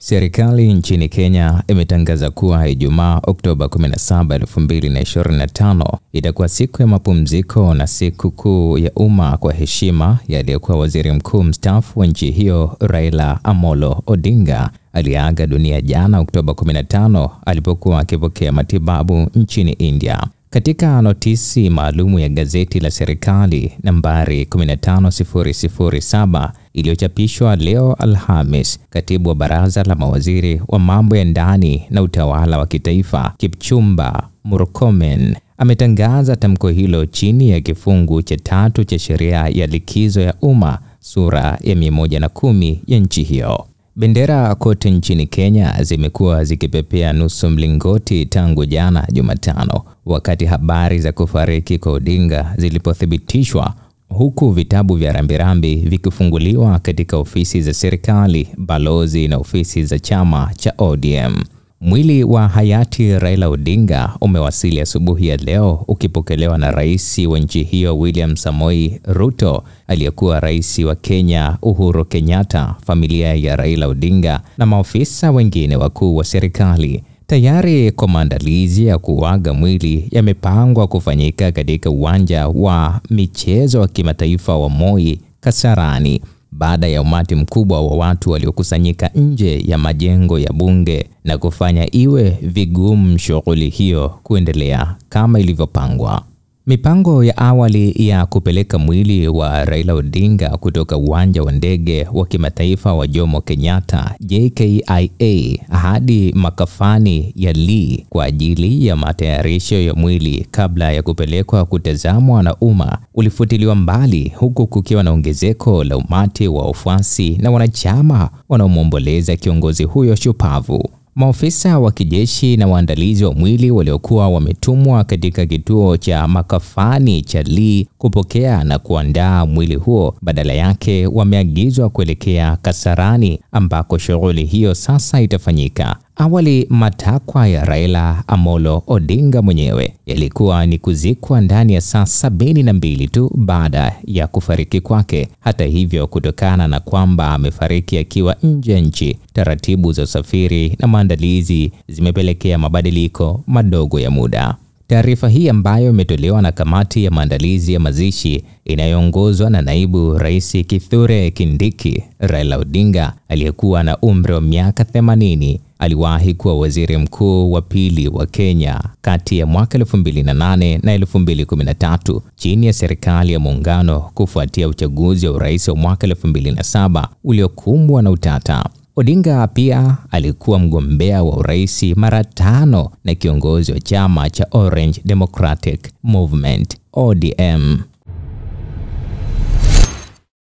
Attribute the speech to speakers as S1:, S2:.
S1: Serikali nchini Kenya imetangaza kuwa Ijumaa Oktoba 17, 2025 itakuwa siku ya mapumziko na siku kuu ya umma kwa heshima ya aliyekuwa waziri mkuu mstaafu wa nchi hiyo Raila Amolo Odinga aliaga dunia jana Oktoba 15 alipokuwa akipokea matibabu nchini India. Katika notisi maalumu ya gazeti la serikali nambari 15007 iliyochapishwa leo Alhamis, katibu wa baraza la mawaziri wa mambo ya ndani na utawala wa kitaifa Kipchumba Murkomen ametangaza tamko hilo chini ya kifungu cha 3 cha sheria ya likizo ya umma sura ya 110 ya nchi hiyo. Bendera kote nchini Kenya zimekuwa zikipepea nusu mlingoti tangu jana Jumatano, wakati habari za kufariki kwa Odinga zilipothibitishwa, huku vitabu vya rambirambi vikifunguliwa katika ofisi za serikali, balozi na ofisi za chama cha ODM. Mwili wa hayati Raila Odinga umewasili asubuhi ya leo ukipokelewa na rais wa nchi hiyo William Samoei Ruto, aliyekuwa rais wa Kenya Uhuru Kenyatta, familia ya Raila Odinga na maofisa wengine wakuu wa serikali. Tayari kwa maandalizi ya kuaga mwili yamepangwa kufanyika katika uwanja wa michezo wa kimataifa wa Moi Kasarani, baada ya umati mkubwa wa watu waliokusanyika nje ya majengo ya bunge na kufanya iwe vigumu shughuli hiyo kuendelea kama ilivyopangwa. Mipango ya awali ya kupeleka mwili wa Raila Odinga kutoka uwanja wa ndege wa kimataifa wa Jomo Kenyatta JKIA hadi makafani ya Lee kwa ajili ya matayarisho ya mwili kabla ya kupelekwa kutazamwa na umma ulifutiliwa mbali, huku kukiwa na ongezeko la umati wa wafuasi na wanachama wanaomwomboleza kiongozi huyo shupavu. Maofisa wa kijeshi na waandalizi wa mwili waliokuwa wametumwa katika kituo cha makafani cha Lee kupokea na kuandaa mwili huo, badala yake wameagizwa kuelekea Kasarani ambako shughuli hiyo sasa itafanyika. Awali matakwa ya Raila Amolo Odinga mwenyewe yalikuwa ni kuzikwa ndani ya saa 72 tu baada ya kufariki kwake. Hata hivyo, kutokana na kwamba amefariki akiwa nje ya nchi, taratibu za usafiri na maandalizi zimepelekea mabadiliko madogo ya muda. Taarifa hii ambayo imetolewa na kamati ya maandalizi ya mazishi inayoongozwa na naibu rais Kithure Kindiki. Raila Odinga aliyekuwa na umri wa miaka 80 aliwahi kuwa waziri mkuu wa pili wa Kenya kati ya mwaka 2008 na 2013 chini ya serikali ya muungano kufuatia uchaguzi wa urais wa mwaka 2007 uliokumbwa na utata. Odinga pia alikuwa mgombea wa urais mara 5 na kiongozi wa chama cha Orange Democratic Movement ODM.